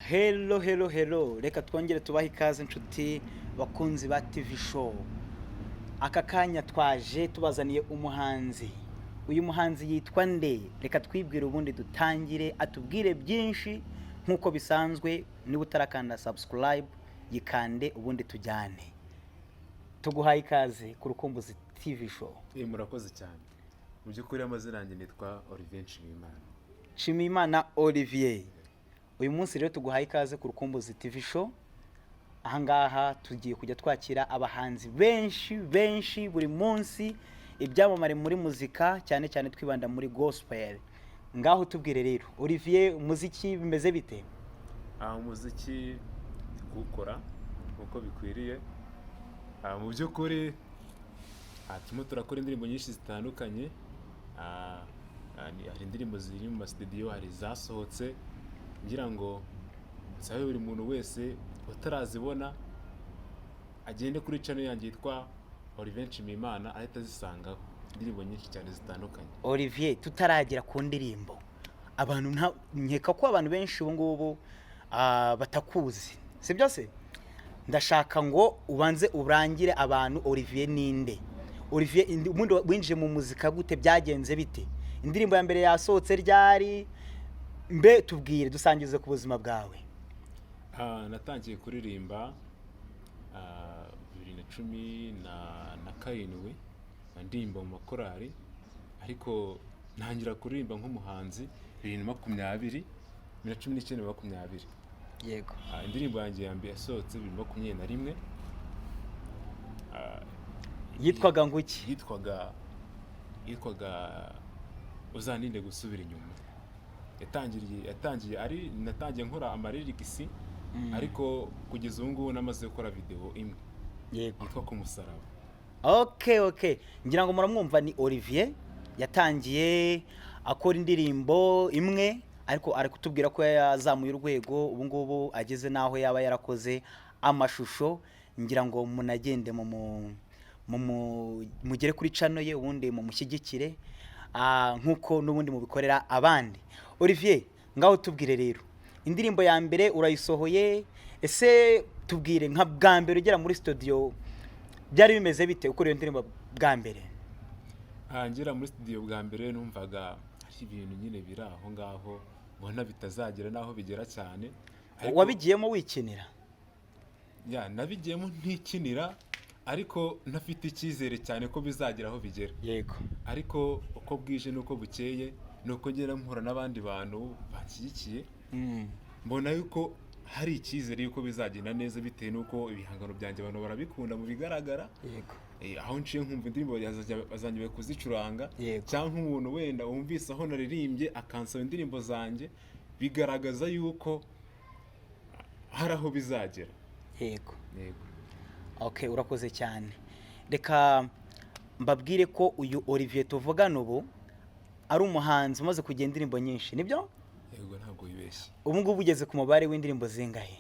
Hello, hello, hello. Reka twongere tubahe ikaze inshuti bakunzi ba TV show. Aka kanya twaje tubazaniye umuhanzi. Uyu muhanzi yitwa nde? Reka twibwire ubundi dutangire atubwire byinshi nkuko bisanzwe. Niba utarakanda subscribe yikande ubundi tujyane. Tuguhaye ikaze ku Rukumbuzi TV show. Murakoze cyane. Mu by'ukuri amazina yanjye nitwa Olivier Nshimiyimana. Nshimiyimana Olivier. Uyu munsi rero tuguhaye ikaze ku Rukumbuzi TV show. Ahangaha tugiye kujya twakira abahanzi benshi buri munsi, ibyamamare muri muzika cyane cyane twibanda muri gospel. Ngaho tubwire rero Olivier, umuziki bimeze bite? Umuziki gukora uko bikwiriye. Mu by'ukuri turimo turakora indirimbo nyinshi zitandukanye. Hari indirimbo ziri mu studio, hari zasohotse. Ngira ngo nsabe buri muntu wese utarazibona agende kuri channel yanjye yitwa Olivier Nshimiyimana, ahita zisangaho indirimbo nyinshi cyane zitandukanye. Olivier, tutaragera ku ndirimbo, abantu nkeka ko abantu benshi ubu ngubu batakuzi, sibyo se? Ndashaka ngo ubanze urangire abantu Olivier ninde. Olivier ubundi winjije mu muzika gute, byagenze bite? Indirimbo ya mbere yasohotse ryari? Mbe tubwire, dusangize ku buzima bwawe. Natangiye kuririmba 2017 ndirimba mu makorari, ariko ntangira kuririmba nk'umuhanzi 2020. Yego. Indirimbo yanjye ya mbere yasohotse 2021. Yitwaga nguki? Yitwaga uzaninde gusubira inyuma. Natangiye nkora amarerigisi, ariko kugeza ubu ngubu namaze gukora video imwe. Yego. Yitwa ku musaraba. Okay. Ngira ngo muramwumva, ni Olivier yatangiye akora indirimbo imwe, ariko ari kutubwira ko yazamuye urwego, ubu ngubu ageze naho yaba yarakoze amashusho. Ngira ngo munagende mugere kuri channel ye, ubundi mumushyigikire nkuko n'ubundi mubikorera abandi. Olivier, ngaho tubwire rero indirimbo ya mbere urayisohoye. Ese tubwire nka bwa mbere ugera muri studio byari bimeze bite ukora iyo ndirimbo bwa mbere? Ngera muri studio bwa mbere numvaga ari ibintu nyine biri aho ngaho, mbona bitazagera naho bigera cyane. Wabigiyemo wikinira? Nabigiyemo ntikinira, ariko ntafite icyizere cyane ko bizagera aho bigera. Yego. Ariko uko bwije nuko bukeye nuko ngera mpura n'abandi bantu banshyigikiye, mbona yuko hari icyizere yuko bizagenda neza, bitewe nuko ibihangano byanjye abantu barabikunda mu bigaragara. Yego. Aho nciye nkumva indirimbo bazangiye kuzicuranga, Yego. cyangwa umuntu wenda wumvise aho naririmbye akansaba indirimbo zanjye, bigaragaza yuko hari aho bizagera. Yego. Yego. Okay, urakoze cyane. Reka mbabwire ko uyu Olivier tuvugana ubu ari umuhanzi umaze kugenda indirimbo nyinshi, nibyo? Yego, ntabwo wibeshye. Ubu ngubu ugeze ku mubare w'indirimbo zingahe?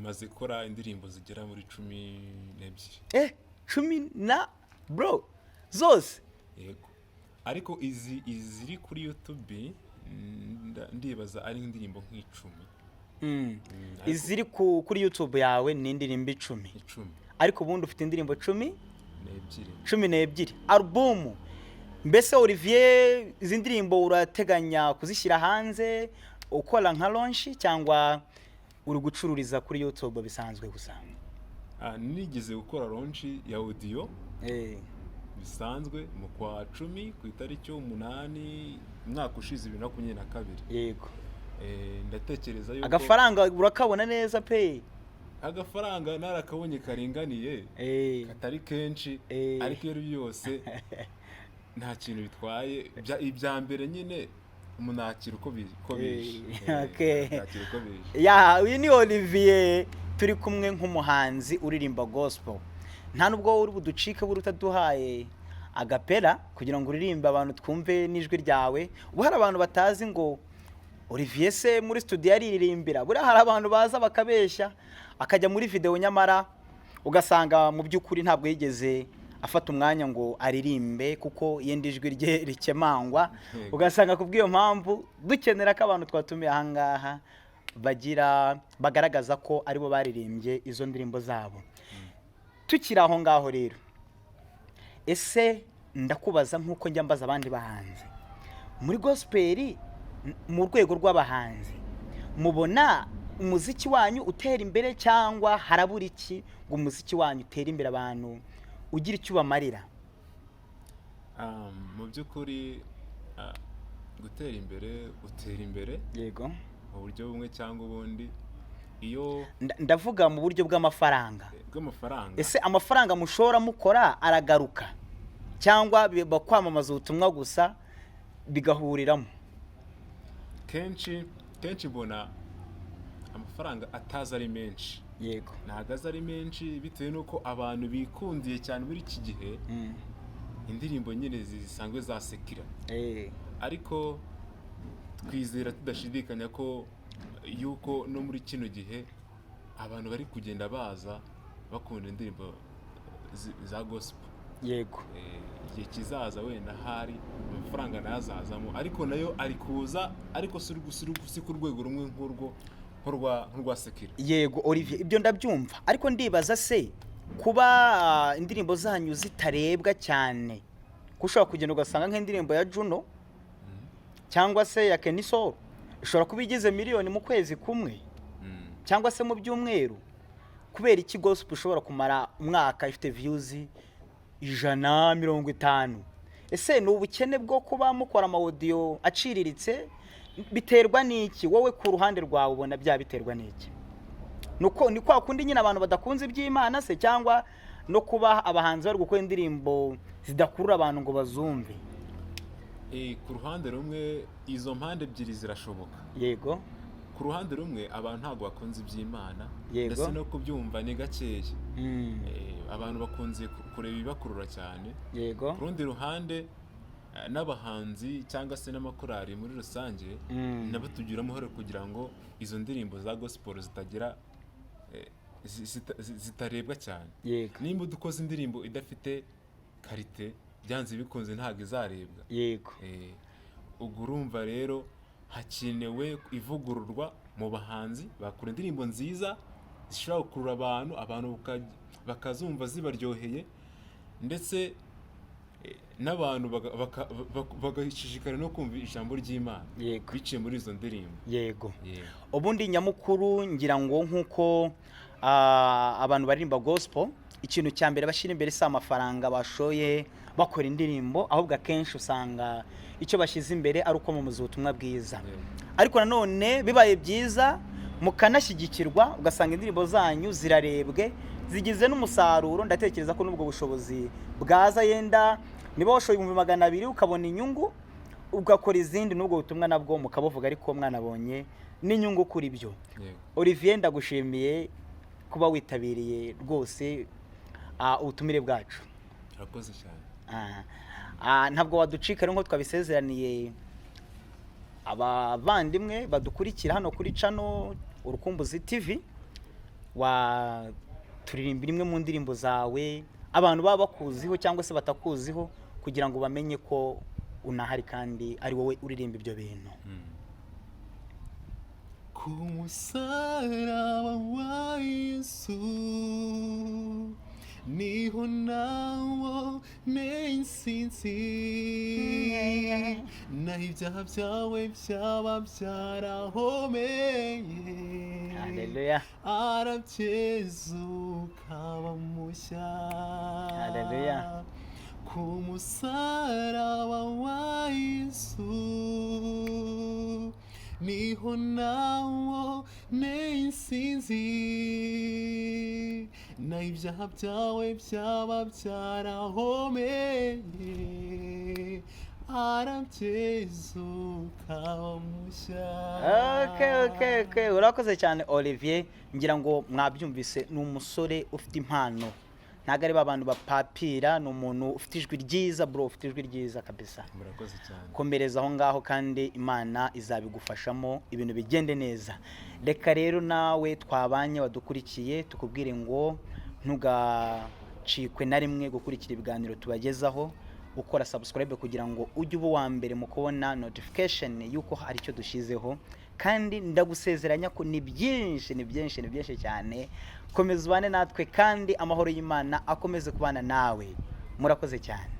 Maze gukora indirimbo zigera muri 12. 10 na bro zose? Yego. Ariko iziri kuri YouTube ndibaza ari indirimbo nk'icumi. Iziri kuri YouTube yawe ni indirimbo 10. Ariko ubundi ufite indirimbo 12 album. Mbese Olivier, izi ndirimbo urateganya kuzishyira hanze ukora nka launch, cyangwa uri gucururiza kuri YouTube bisanzwe gusa? Nigeze gukora launch ya audio bisanzwe mu kwa 10 ku itariki 8 mwaka ushize 2022. Yego. Ndatekereza yuko agafaranga urakabona neza pe. Agafaranga narakabonye karinganiye, katari kenshi, ariko iyo byose nta kintu bitwaye. Ibya mbere nyine umunakira uko bije. Okay. Uyu ni Olivier turi kumwe nk'umuhanzi uririmba gospel. Nta nubwo uri buducike buri utaduhaye agapera kugira ngo uririmbe abantu twumve n'ijwi ryawe. Ubu hari abantu batazi ngo Olivier se muri studio yaririmbira. Buri hari abantu baza bakabeshya akajya muri video, nyamara ugasanga mu by'ukuri ntabwo yigeze afata umwanya ngo aririmbe kuko yenda ijwi rye rikemangwa. Ugasanga kubw'iyo mpamvu dukenera ko abantu twatumiye ahangaha bagaragaza ko aribo baririmbye izo ndirimbo zabo. Tukiri aho ngaho rero, ese ndakubaza nk'uko njya mbaza abandi bahanzi, muri gospel mu rwego rw'abahanzi mubona umuziki wanyu utera imbere cyangwa harabura iki ngo umuziki wanyu utere imbere abantu ugira icyo ubamarira? Mu by'ukuri gutera imbere utera imbere Yego. mu buryo bumwe cyangwa ubundi. Iyo ndavuga mu buryo bw'amafaranga. Ese amafaranga mushora mukora aragaruka cyangwa bakwamamaza ubutumwa gusa bigahuriramo? Kenshi mbona amafaranga ataza ari menshi. Yego. Ntabwo aza ari menshi bitewe n'uko abantu bikundiye cyane muri iki gihe indirimbo nyine zisanzwe zasekira. Ariko twizera tudashidikanya ko yuko no muri kino gihe abantu bari kugenda baza bakunda indirimbo za gospel. Yego. Igihe kizaza wenda hari amafaranga nazazamo, ariko nayo ari kuza, ariko si ku rwego rumwe nk'urwa sekira. Yego Olivier, ibyo ndabyumva, ariko ndibaza se kuba indirimbo zanyu zitarebwa cyane, kushobora kugenda ugasanga nk'indirimbo ya Juno cyangwa se ya Keniso ishobora kuba igize miliyoni mu kwezi kumwe cyangwa se mu byumweru, kubera iki gospel ushobora kumara umwaka ifite views 150? Ese ni ubukene bwo kuba mukora audio aciriritse? Biterwa n'iki? Wowe ku ruhande rwawe ubona biterwa n'iki? Ni kwa kundi nyine abantu badakunze iby'Imana se, cyangwa no kuba abahanzi bari gukora indirimbo zidakurura abantu ngo bazumve? Ku ruhande rumwe izo mpande ebyiri zirashoboka. Yego. Ku ruhande rumwe abantu ntabwo bakunze iby'Imana ndetse no kubyumva ni gakeya. Abantu bakunze kureba ibibakurura cyane. Yego. Ku rundi ruhande n'abahanzi cyangwa se n'amakorari muri rusange nabo tugira amahoro kugira ngo izo ndirimbo za gospel zitarebwa cyane. Nimba dukoze indirimbo idafite karite, byanze bikunze ntabwo izarebwa. Yego. Ubwo urumva rero hakenewe ivugururwa mu bahanzi bakora indirimbo nziza zishobora gukurura abantu bakazumva zibaryoheye, ndetse n'abantu bagashishikara no kumva ijambo ry'Imana biciye muri izo ndirimbo. Yego. Ubundi nyamukuru ngira ngo nk'uko abantu baririmba gospel, ikintu cya mbere bashyira imbere si amafaranga bashoye bakora indirimbo, ahubwo akenshi usanga icyo bashyize imbere ari uko mumuza ubutumwa bwiza. Ariko nanone bibaye byiza mukanashyigikirwa, ugasanga indirimbo zanyu zirarebwe, zigize n'umusaruro. Ndatekereza ko n'ubwo bushobozi bwaza, yenda niba washoye 200,000 ukabona inyungu, ugakora izindi n'ubwo butumwa nabwo mukabuvuga, ariko mwanabonye n'inyungu kuri byo. Olivier, ndagushimiye kuba witabiriye rwose ubutumire bwacu. Urakoze cyane. Ntabwo waducika rero, nko twabisezeraniye abavandimwe badukurikira hano kuri channel Urukumbuzi TV, turirimba imwe mu ndirimbo zawe abantu baba bakuziho cyangwa se batakuziho, kugira ngo bamenye ko unahari kandi ari wowe uririmba ibyo bintu. Ku musaraba wa Yesu niho nawo n'insinzi, naho ibyaha byawe byaba byarahomeye. Haleluya. Arabyezuka bamushya. Haleluya. Ku musaraba wa Yesu niho nawo n'insinzi, naho ibyaha byawe byaba byarahomeye. Arabyezuka bamushya. Okay. Urakoze cyane Olivier. Ngira ngo mwabyumvise, ni umusore ufite impano, ntabwo ari abantu bapapira, ni umuntu ufite ijwi ryiza bro, ufite ijwi ryiza kabisa. Murakoze cyane. Komereza aho ngaho kandi Imana izabigufashamo ibintu bigende neza. Reka rero nawe twabanye wadukurikiye tukubwire ngo ntugacikwe na rimwe gukurikira ibiganiro tubagezaho, ukora subscribe kugira ngo ujye uba wa mbere mu kubona notification yuko hari icyo dushizeho, kandi ndagusezeranya ko ni byinshi cyane. Komeza ubane natwe kandi amahoro y'Imana akomeze kubana nawe. Murakoze cyane.